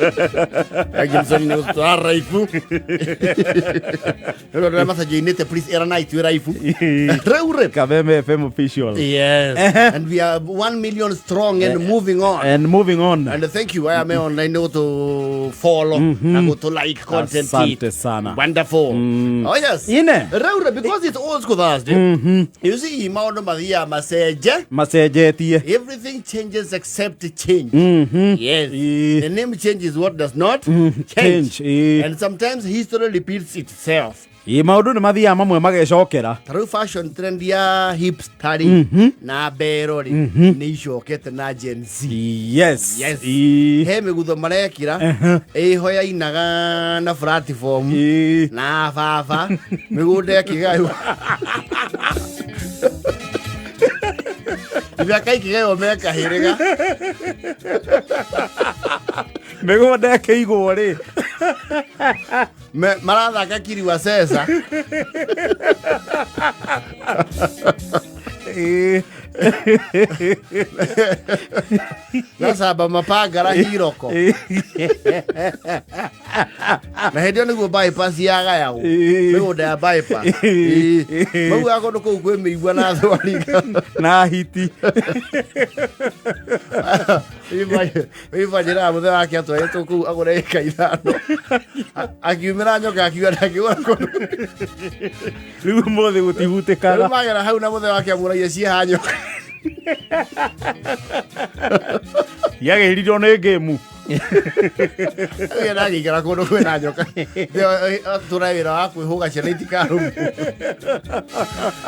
Agimsoni no raifu. Ero masa jinete please era night we raifu. Reure Kabeme FM official. Yes. And we are 1 million strong and moving on. And thank you. I am online to follow. I go to like content. Asante sana. Wonderful. Oh yes. Ine. Reure because it's old school Thursday. You see Mauno Maria Maseje tie. Everything changes except change. Yes. The name changes what does not change. And sometimes history repeats itself. Maundu ni mathia mamwe magecokera. Through fashion trend ya hipster na berori ni icokete na Gen Z. Yes. He migutho marekira hoya inaga na platform na baba migude yakigayo. Ibaka ikigayo meka hirega. Migude yakigo ri. Maratha kiri wa sesa. Nasaba mapagara hiroko. Na hedio niguo bypass yaga yago. Migude ya bypass. Mau yako ndoko kwe meigwa na thwariga na hiti. Iva jira muthe wake atwaye ku agore kaithano. Akiumira nyoka akiwa ndakiwa kono. Riu mothe gutihutikana. Magera hau na muthe wake amuraia cia nyoka. Yagerirwo nĩ ngemu. Yena ngikara kono kwena nyoka. Turawira wa kwihuga ciana itikarumu.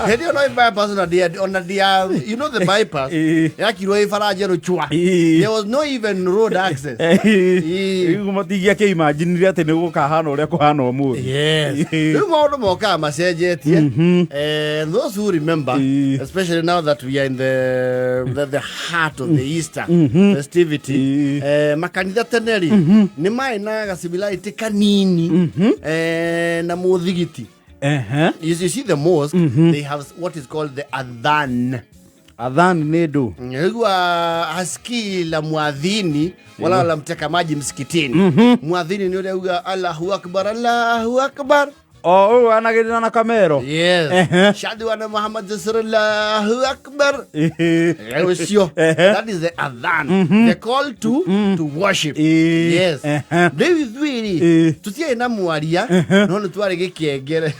Hedio no bypass na dia you know the bypass. Yakirwo ifaraje ruchwa. There was no even road access. Matigia ke imagine ati nĩ gũkahana ũrĩa kũhana ũmũthĩ. Yes. Rĩu maũndũ moka macenjetie. And those who remember, especially now that we are in the heart of the Easter festivity, makanitha Tene ni mai na gasibility kanini na muthigiti. You see the mosque, they have what is called the adhan. Adhan ni ndo. Ngwa haski la muadhini wala la mteka maji msikitini. Muadhini ni yule uga Allahu Akbar, Allahu Akbar. Oh, anagirina na kamero. Yes. Shadu anna Muhammad sallallahu akbar. That is the adhan. The call to worship. Yes. David Wiri. Tutia na muaria. No tuare ngengere.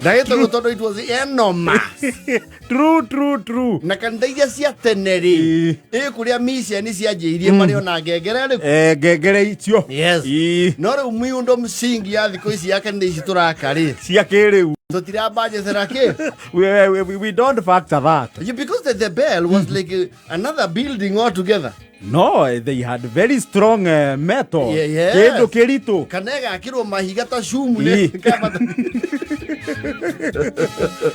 Daito gotodo it was enormous. True. Na kandaia cia Tene kuria misia ni cianjiirie mari ona ngengere ri. Ngengere icio. Yes. No ri miundo msingi ya thiko ici yake ndi cituraka cia kiriu. Totira baje serake. We don't factor that. Because the bell was like another building altogether. No, they had very strong metal. Yes. Kendo kirito. Kanega akirwo mahiga ta shumu ne.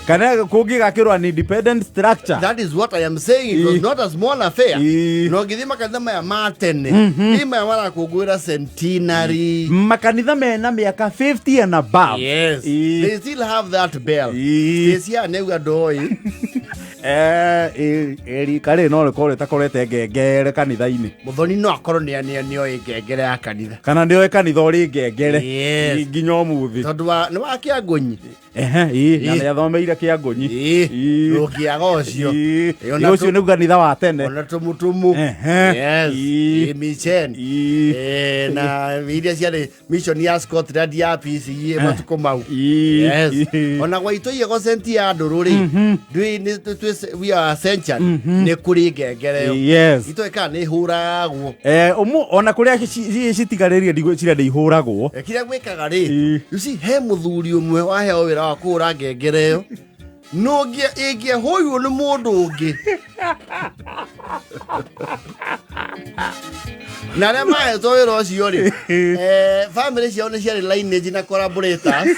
Kanega kugi gakirwo an independent structure. That is what I am saying. It was not a small affair. No githima kanitha ya Matene. Ima mara kugwira centenary. Makanitha mena miaka 50 and above. Yes. They still have that bell. This year neuga doi. Eri kare no rekore takorete ngengere kanitha-ini. Muthoni no akorwo ni oi ngengere ya kanitha. Kana ni oi kanitha uri ngengere. Nginya umuthi. Tondu ni wa Kiangonyi. Na ni athomeire Kiangonyi. Rukia gocio. Ucio ni kanitha wa Tene. Ona tumutumu. Yes. Mission. Na iria ciarĩ mission ya Scotland ya PCE matuko mau. Yes. Ona gwaito yego senti ya ndururi. We are century. Ni kuri ngengere yo. Yes. Itoeka ni huragwo. Ona kuria citigarĩrie ndigũ cira nĩ ihũragwo. Kĩrĩa gwĩkaga rĩ. You see he muthuri ũmwe waheo wĩra wa kũhũra ngengere yo. No ingĩhoywo nĩ mũndũ ũngĩ. Na rĩa mahetwo wĩra ũcio rĩ. Family ciao nĩ ciarĩ lineage na collaborators.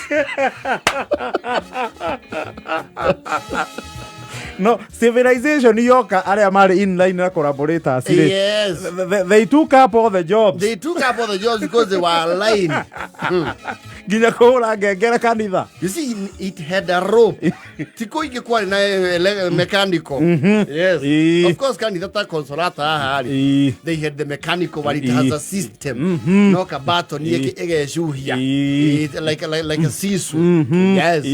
No, civilization yoka aria mari in line na collaborators. Yes. They took up all the jobs. They took up all the jobs because they were aligned. Nginya kuhura ngengere kanitha. You see, it had a rope. Tiko ingekuwa na mechanical. Yes. Of course, kanitha ta consolata hali. They had the mechanical, but it has a system. No kabato ni egeshuhia. Like a sisu. Yes.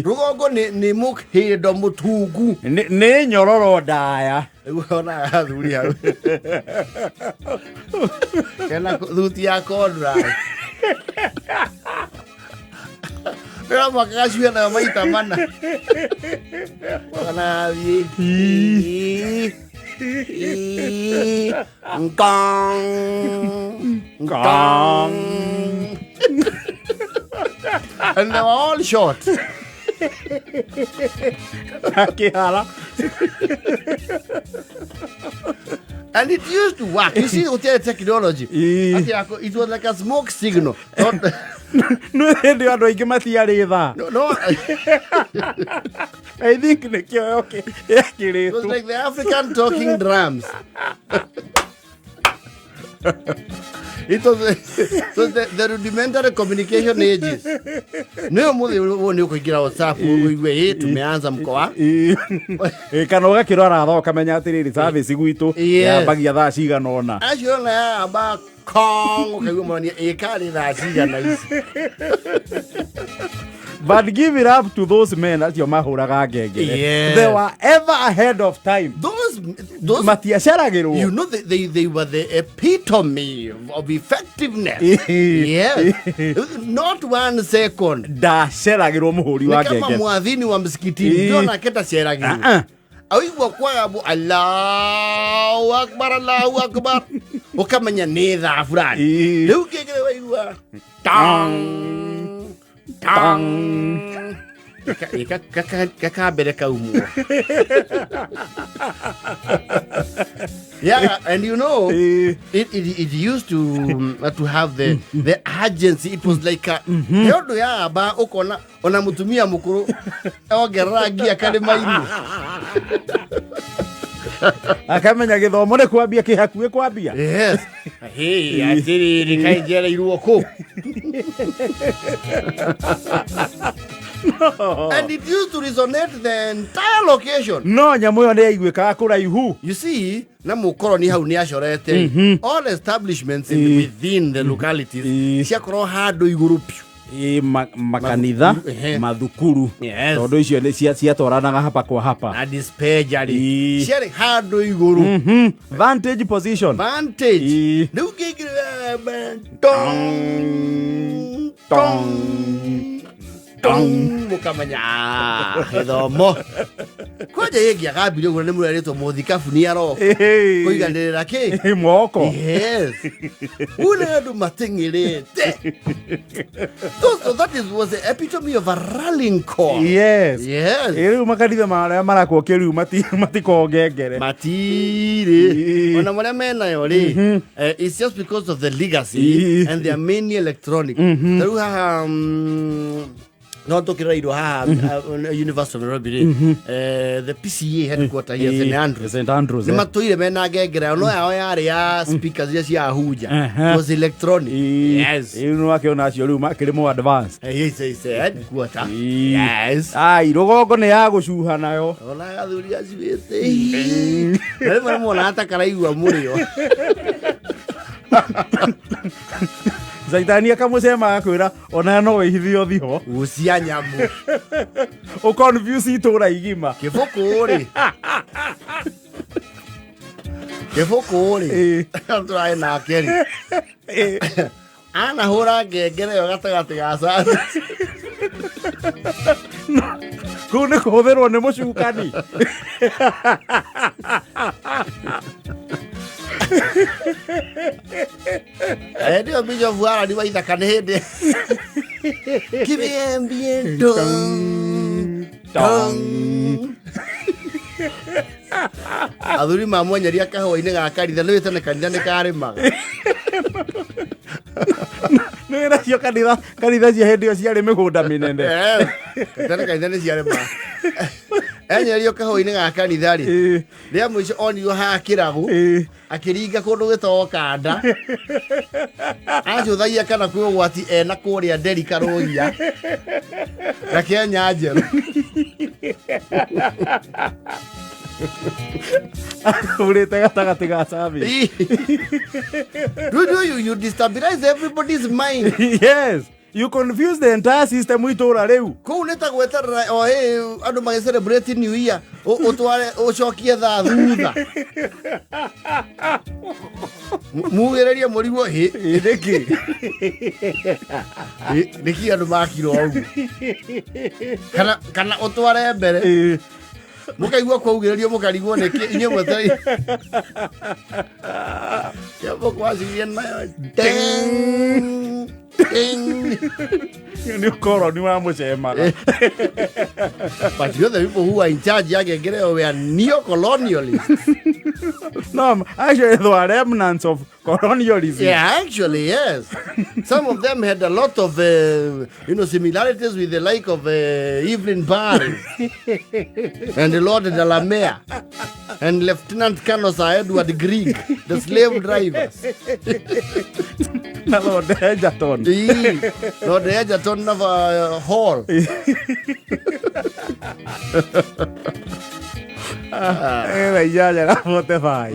Rugogo ni mukhido mutugu. Ni nyororo daya. Unaona adhuri hapo. Kana dhuti yako dra. Pero makashuya na maita mana. Kana Gong. And they were all short. And it used to work. You see hotel technology. It was like a smoke signal. No, I think okay. It was like the African talking drums. It was the rudimentary communication ages. No mudi woni kugira WhatsApp we tumeanza mkoa. Kana ugakirora tho kamenya atiriri service gwitu ya bagia thaa cigana ona. Acio na aba kong ukagwa mwana ekari thaa cigana ici. But give it up to those men that your mahuraga ngengere. Yes. They were ever ahead of time. Those matiaceragirwo. You know they were the epitome of effectiveness. Yes. Not 1 second. Ndaceragirwo muhuri wa ngengere. Kama mwadhini wa msikitini ndio naketa ceragirwo. Aigwa kwa abu Allahu akbar. Ukamenya ni thaa fulani. Riu ngengere waigwa tang. Kakabere kaumu. Yeah, and you know, it used to have the urgency. It was like a yodo ya ba ukona ona mutumia mukuru ogeragi akalimaini. Akamenya githomo ne kwambia kihakuwe kwambia. Yes. Hey, atiri kaijera iruoko. No. And it used to resonate the entire location. No, nyamu yo ne igweka kuraihu. You see, na mukoroni hau ni ashorete. All establishments within the localities ciakoro hado iguru piu. Makanitha mathukuru tondu icio ni ciatwaranaga hapa kwa hapa na dispensary ciari hado iguru vantage position vantage riu ngengere tong mukamenya githomo kwaja yengi agambire gura ni muraritwo muthikabu ni aro kuiganirira ki mwoko. Yes. Ule andu matengirite. So that was the epitome of a rallying call. Yes. Yes. Riu makanitha maria marakwo kiriu matiko ngengere matire ona maria mena yo ri it's just because of the legacy and there are many electronic riu no tokira ido University of Nairobi the PCA headquarter here St Andrews ni matoire mena ngengere no yao yari ya speakers ya huja it was electronic. Yes, no akiona acio riu makiri mo advance yes headquarter. Yes, ai rogongo ne ya gucuha nayo ona gathuri acibite nari mwana atakaraigua murio Zaitania kamusema akwira ona no ihithio thiho ucia nyamu o confuse itura igima kifoko ri trai na keri ana hura ngengere yo gatagati ga sasa kune kuhutherwo ni mucukani ndio bijo vuara ni waitha kana hindi kibiembie dong athuri mamwenyeria kahwa-ini ga karitha nä wä tene kanitha nä karĩmaga nä wä racio kanitha cia hä ndä ĩyo ciarĩ mĩgũnda mĩnene tene kanitha nä ciarĩmaga enyerio kahoi-inĩ ga kanitha rĩ rĩa mũico onirwo hakĩragwo akĩringa kũndũ gĩtagwo kanda acũthagia kana kwĩ ũgwati ena kũrĩa nderi karũgia na Kenya njerũ urĩte gatagatĩ ga service. You destabilize everybody's mind. Yes, you confuse the entire system itũra rĩu. Kũu nĩ ta gweterera andũ magĩcelebrate New Year ũtware ũcokie thaa thutha mugĩrĩrie mũrigo nĩkĩ nĩkĩ andũ makirwo ũguo kana ũtware mbere mukaigua kwaugĩrĩrio mũkarigwo nĩkĩ inyuĩ mwetereire kĩambo kwacirie nayo nĩ ũkoroni wa mũcemaga. But you know the people who are in charge ya ngengere were neo-colonialists. No, actually they were remnants of colonialism. Yeah, actually, yes. Some of them had a lot of, similarities with the like of Evelyn Barry and the Lord Delamere and Lieutenant Colonel Sir Edward Grieg, the slave drivers. Na Lord Egerton. Lord Egerton of Hall. Ya, la foto fai.